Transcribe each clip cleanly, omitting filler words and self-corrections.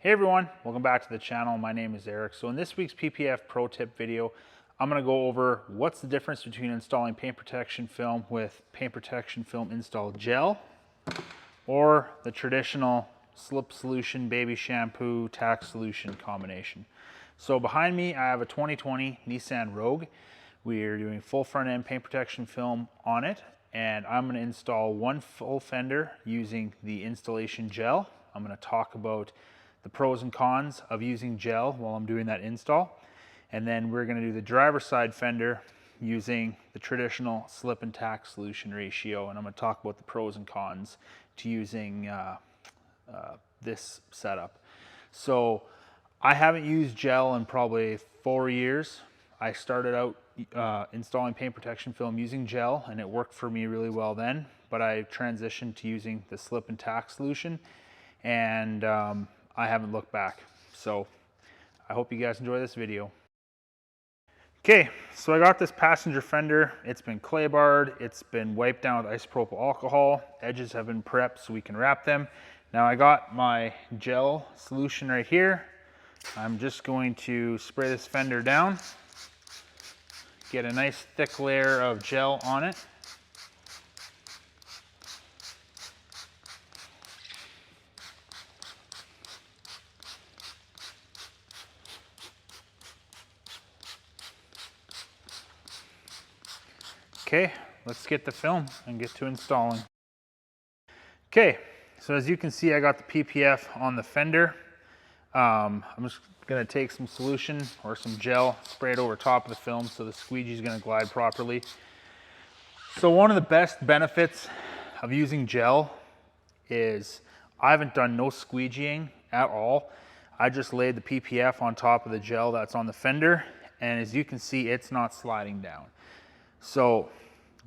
Hey everyone, welcome back to the channel. My name is Eric. So in this week's PPF Pro Tip video, I'm going to go over what's the difference between installing paint protection film with paint protection film install gel or the traditional slip solution, baby shampoo, tack solution combination. So behind me, I have a 2020 Nissan Rogue. We are doing full front end paint protection film on it, and I'm going to install one full fender using the installation gel. I'm going to talk about the pros and cons of using gel while I'm doing that install. And then we're going to do the driver's side fender using the traditional slip and tack solution ratio. And I'm going to talk about the pros and cons to using this setup. So I haven't used gel in probably 4 years. I started out installing paint protection film using gel, and it worked for me really well then. But I transitioned to using the slip and tack solution, and I haven't looked back. So I hope you guys enjoy this video. Okay, so I got this passenger fender. It's been clay barred. It's been wiped down with isopropyl alcohol. Edges have been prepped so we can wrap them. Now I got my gel solution right here. I'm just going to spray this fender down. Get a nice thick layer of gel on it. Okay, let's get the film and get to installing. Okay, so as you can see, I got the PPF on the fender. I'm just gonna take some solution or some gel, spray it over top of the film so the squeegee is gonna glide properly. So one of the best benefits of using gel is I haven't done no squeegeeing at all. I just laid the PPF on top of the gel that's on the fender, and as you can see, it's not sliding down. So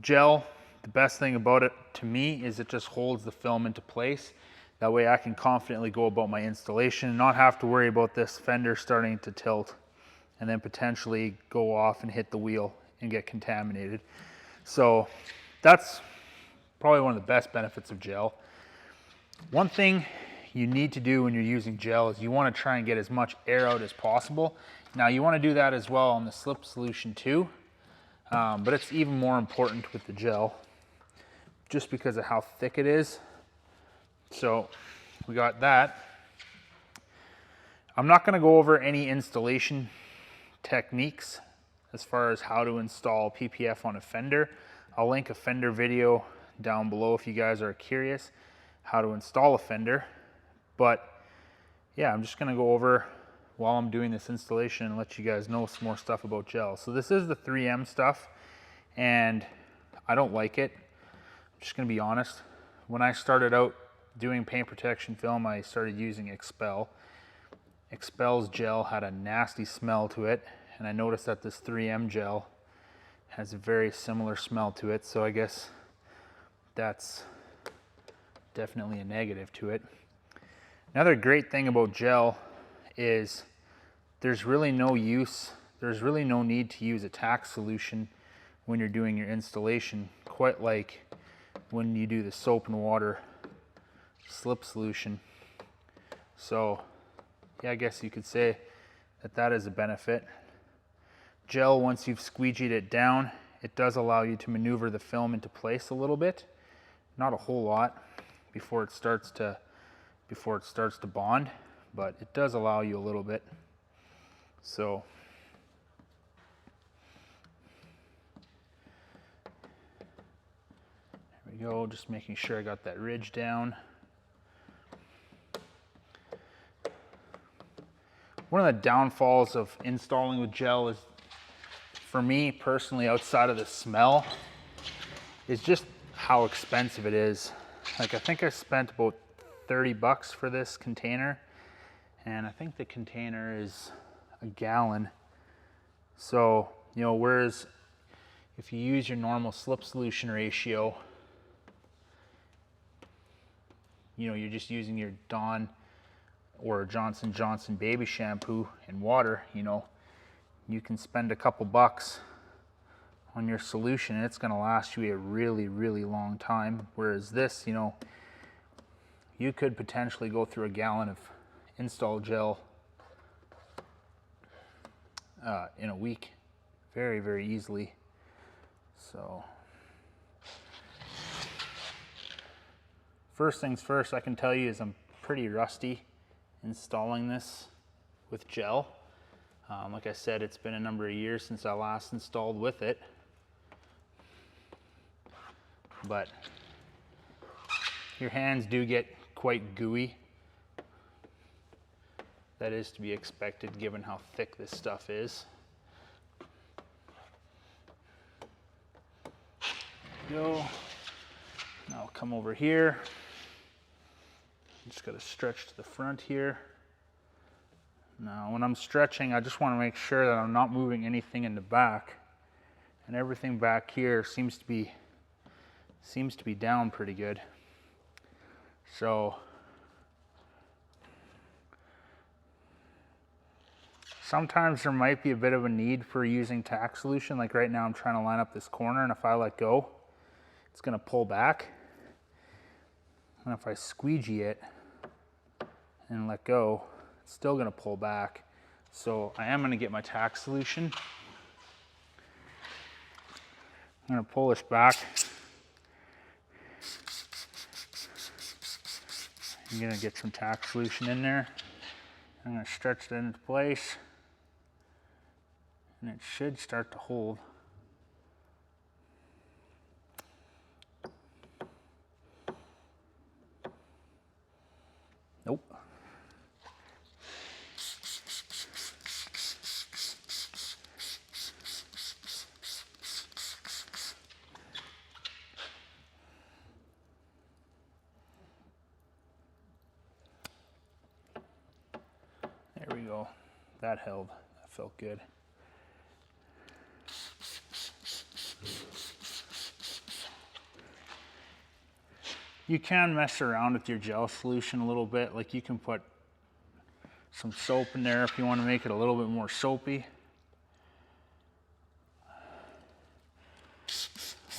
gel, the best thing about it to me is it just holds the film into place. That way I can confidently go about my installation and not have to worry about this fender starting to tilt and then potentially go off and hit the wheel and get contaminated. So that's probably one of the best benefits of gel. One thing you need to do when you're using gel is you want to try and get as much air out as possible. Now you want to do that as well on the slip solution too. But it's even more important with the gel just because of how thick it is. So we got that. I'm not going to go over any installation techniques as far as how to install PPF on a fender. I'll link a fender video down below if you guys are curious how to install a fender. But yeah, I'm just going to go over while I'm doing this installation and let you guys know some more stuff about gel. So this is the 3M stuff, and I don't like it. I'm just gonna be honest. When I started out doing paint protection film, I started using Expel. Expel's gel had a nasty smell to it, and I noticed that this 3M gel has a very similar smell to it, so I guess that's definitely a negative to it. Another great thing about gel is there's really no need to use a tack solution when you're doing your installation, quite like when you do the soap and water slip solution. So yeah, I guess you could say that is a benefit. Gel, once you've squeegeed it down, it does allow you to maneuver the film into place a little bit, not a whole lot before it starts to bond, but it does allow you a little bit. So there we go, just making sure I got that ridge down. One of the downfalls of installing with gel is, for me personally, outside of the smell, is just how expensive it is. Like, I think I spent about 30 bucks for this container, and I think the container is a gallon. So, you know, whereas if you use your normal slip solution ratio, you know, you're just using your Dawn or Johnson & Johnson baby shampoo and water, you know, you can spend a couple bucks on your solution and it's going to last you a really, really long time. Whereas this, you know, you could potentially go through a gallon of install gel in a week very, very easily. So first things first, I can tell you is I'm pretty rusty installing this with gel. Like I said, it's been a number of years since I last installed with it, but your hands do get quite gooey. That is to be expected given how thick this stuff is. There we go. Now I'll come over here. Just got to stretch to the front here. Now when I'm stretching, I just want to make sure that I'm not moving anything in the back, and everything back here seems to be down pretty good. So sometimes there might be a bit of a need for using tack solution. Like right now I'm trying to line up this corner, and if I let go, it's going to pull back. And if I squeegee it and let go, it's still going to pull back. So I am going to get my tack solution. I'm going to pull this back. I'm going to get some tack solution in there. I'm going to stretch it into place, and it should start to hold. Nope. There we go. That held. That felt good. You can mess around with your gel solution a little bit. Like you can put some soap in there if you want to make it a little bit more soapy.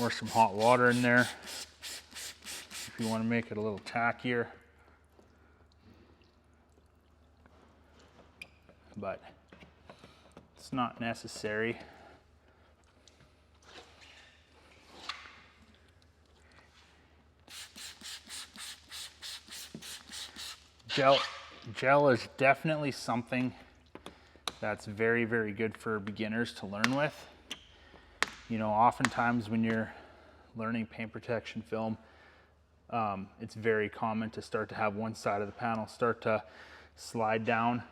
Or some hot water in there if you want to make it a little tackier. But it's not necessary. Gel is definitely something that's very, very good for beginners to learn with. You know, oftentimes when you're learning paint protection film, it's very common to start to have one side of the panel start to slide down,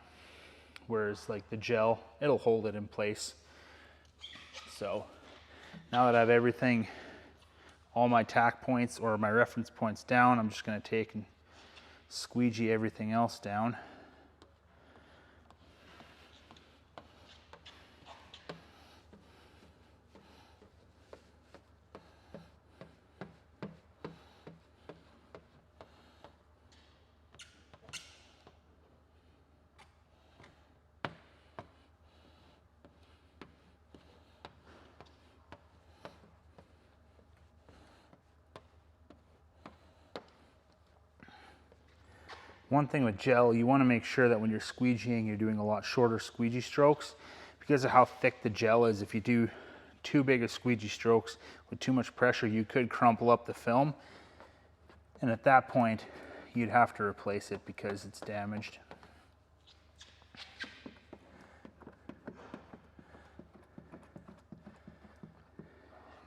whereas like the gel, it'll hold it in place. So now that I have everything, all my tack points or my reference points down, I'm just going to take and squeegee everything else down. One thing with gel, you want to make sure that when you're squeegeeing, you're doing a lot shorter squeegee strokes because of how thick the gel is. If you do too big of squeegee strokes with too much pressure, you could crumple up the film. And at that point, you'd have to replace it because it's damaged.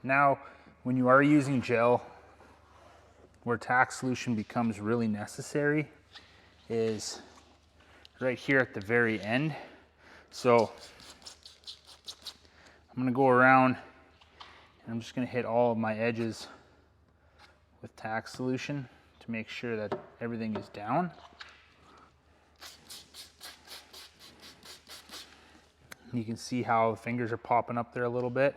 Now, when you are using gel, where tack solution becomes really necessary is right here at the very end. So I'm going to go around and I'm just going to hit all of my edges with tack solution to make sure that everything is down. You can see how the fingers are popping up there a little bit.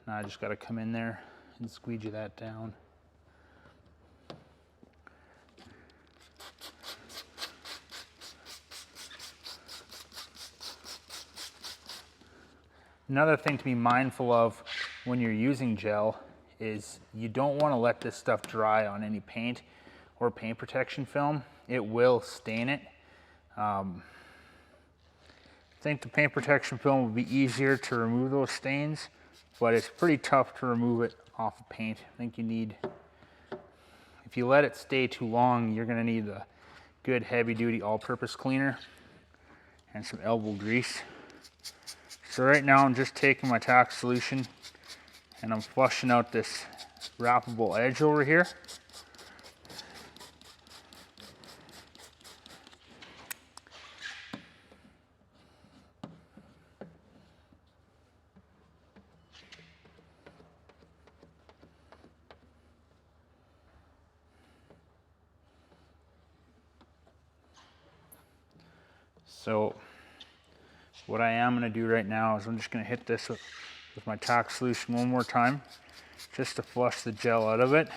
Now I just got to come in there and squeegee that down. Another thing to be mindful of when you're using gel is you don't want to let this stuff dry on any paint or paint protection film. It will stain it. I think the paint protection film would be easier to remove those stains, but it's pretty tough to remove it off of paint. I think you need, if you let it stay too long, you're gonna need a good heavy-duty all-purpose cleaner and some elbow grease. So right now I'm just taking my tack solution and I'm flushing out this wrappable edge over here. So what I am going to do right now is I'm just going to hit this with my tack solution one more time, just to flush the gel out of it.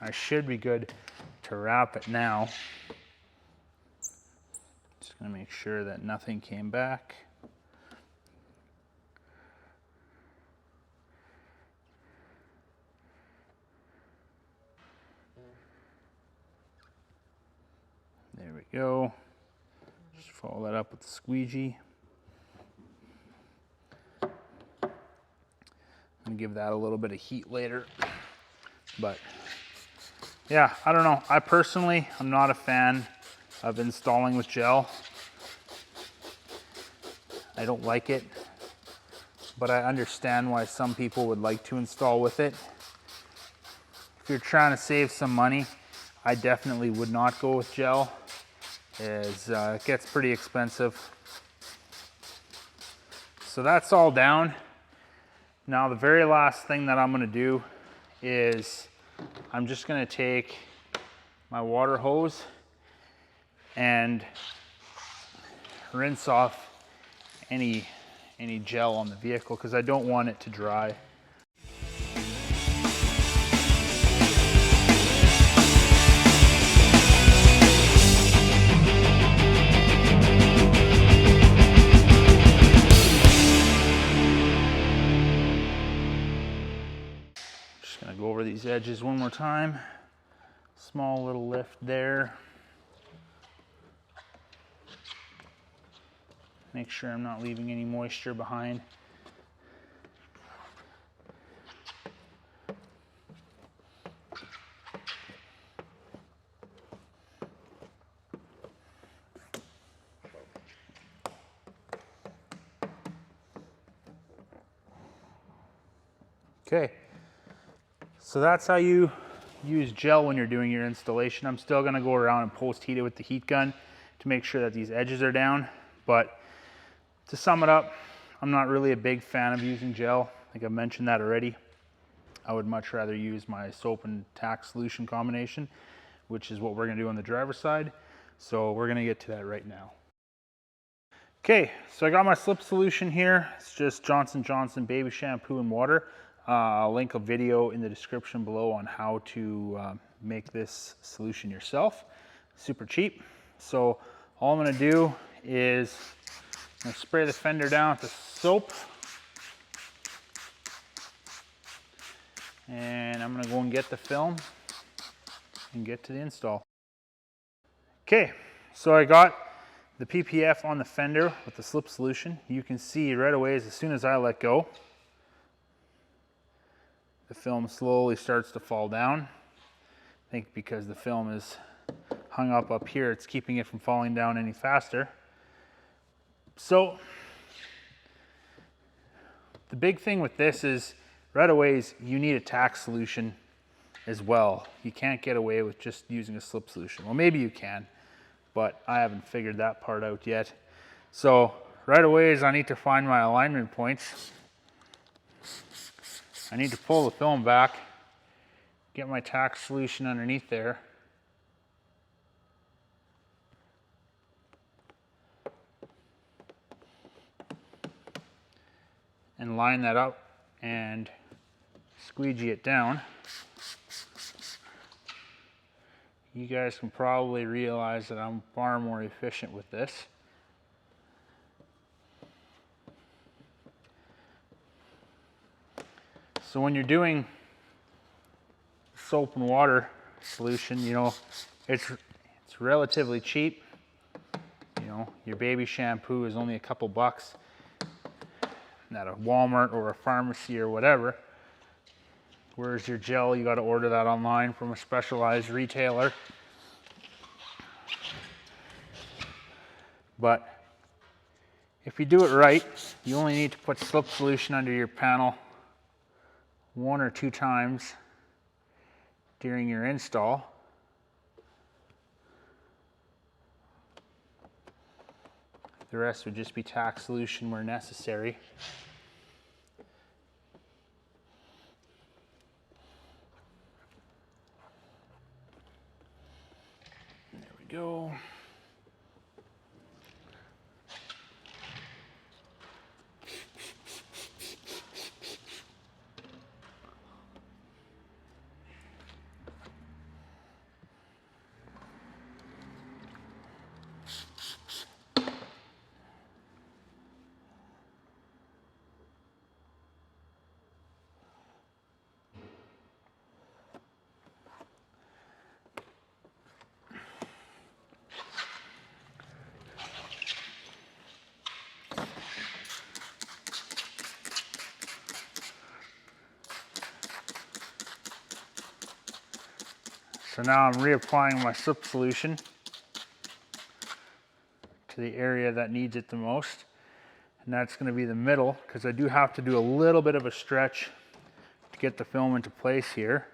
I should be good to wrap it now. Just going to make sure that nothing came back. There we go. Just follow that up with the squeegee. I'm gonna give that a little bit of heat later. But yeah, I don't know. I personally, I'm not a fan of installing with gel. I don't like it, but I understand why some people would like to install with it. If you're trying to save some money, I definitely would not go with gel, as it gets pretty expensive. So that's all down. Now the very last thing that I'm gonna do is I'm just gonna take my water hose and rinse off any gel on the vehicle, because I don't want it to dry. Just gonna go over these edges one more time. Small little lift there. Make sure I'm not leaving any moisture behind. Okay, so that's how you use gel when you're doing your installation. I'm still gonna go around and post heat it with the heat gun to make sure that these edges are down. But to sum it up, I'm not really a big fan of using gel. I think I mentioned that already. I would much rather use my soap and tack solution combination, which is what we're gonna do on the driver's side. So we're gonna get to that right now. Okay, so I got my slip solution here. It's just Johnson & Johnson baby shampoo and water. I'll link a video in the description below on how to make this solution yourself. Super cheap. So all I'm gonna do is I'm gonna spray the fender down with the soap. And I'm gonna go and get the film and get to the install. Okay, so I got the PPF on the fender with the slip solution. You can see right away, as soon as I let go, the film slowly starts to fall down. I think because the film is hung up here, it's keeping it from falling down any faster. So the big thing with this is right away is you need a tack solution as well. You can't get away with just using a slip solution. Well, maybe you can, but I haven't figured that part out yet. So right away is I need to find my alignment points. I need to pull the film back, get my tack solution underneath there. And line that up and squeegee it down. You guys can probably realize that I'm far more efficient with this. So when you're doing soap and water solution, you know, It's relatively cheap. You know, your baby shampoo is only a couple bucks at a Walmart or a pharmacy or whatever. Whereas your gel, you got to order that online from a specialized retailer. But if you do it right, you only need to put slip solution under your panel 1 or 2 times during your install. The rest would just be tack solution where necessary. There we go. So now I'm reapplying my slip solution to the area that needs it the most, and that's going to be the middle, because I do have to do a little bit of a stretch to get the film into place here.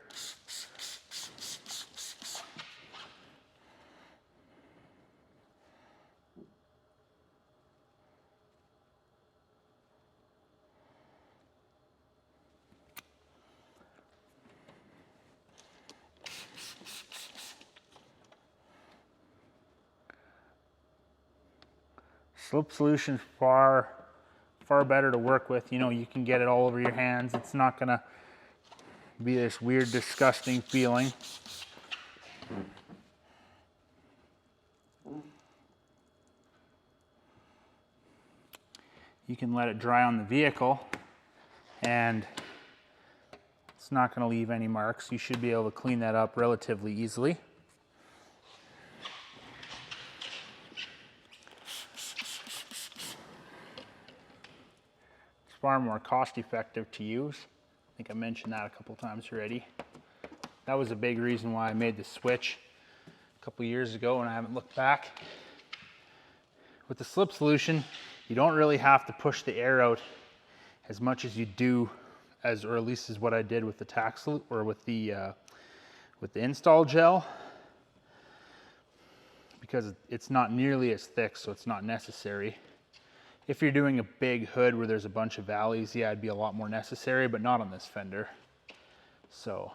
Slip solution's far better to work with. You know, you can get it all over your hands. It's not gonna be this weird, disgusting feeling. You can let it dry on the vehicle and it's not gonna leave any marks. You should be able to clean that up relatively easily. Far more cost effective to use. I think I mentioned that a couple times already. That was a big reason why I made the switch a couple years ago, and I haven't looked back. With the slip solution, you don't really have to push the air out as much as you do, or at least is what I did with the tack or with the install gel, because it's not nearly as thick, so it's not necessary. If you're doing a big hood where there's a bunch of valleys, yeah, it'd be a lot more necessary, but not on this fender. So.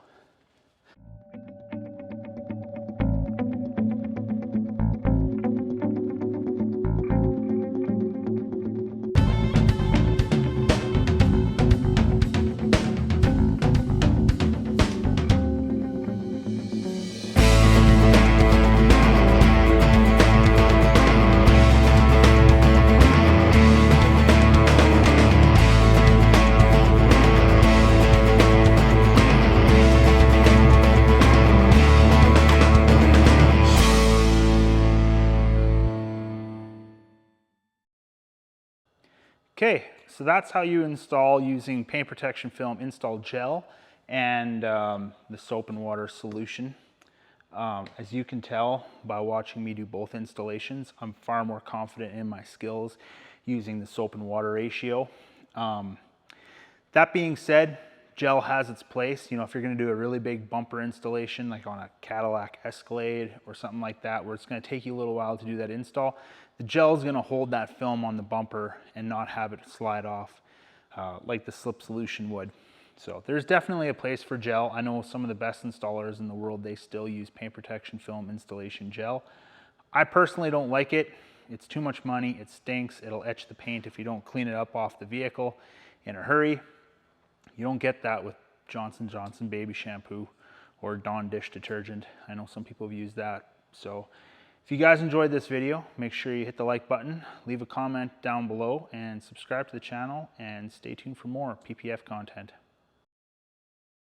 Okay, so that's how you install using paint protection film install gel and the soap and water solution. As you can tell by watching me do both installations, I'm far more confident in my skills using the soap and water ratio. That being said, gel has its place. You know, if you're going to do a really big bumper installation, like on a Cadillac Escalade or something like that, where it's going to take you a little while to do that install, the gel is going to hold that film on the bumper and not have it slide off like the slip solution would. So there's definitely a place for gel. I know some of the best installers in the world, they still use paint protection film installation gel. I personally don't like it. It's too much money. It stinks. It'll etch the paint if you don't clean it up off the vehicle in a hurry. You don't get that with Johnson & Johnson baby shampoo or Dawn dish detergent. I know some people have used that. So if you guys enjoyed this video, make sure you hit the like button, leave a comment down below, and subscribe to the channel, and stay tuned for more PPF content.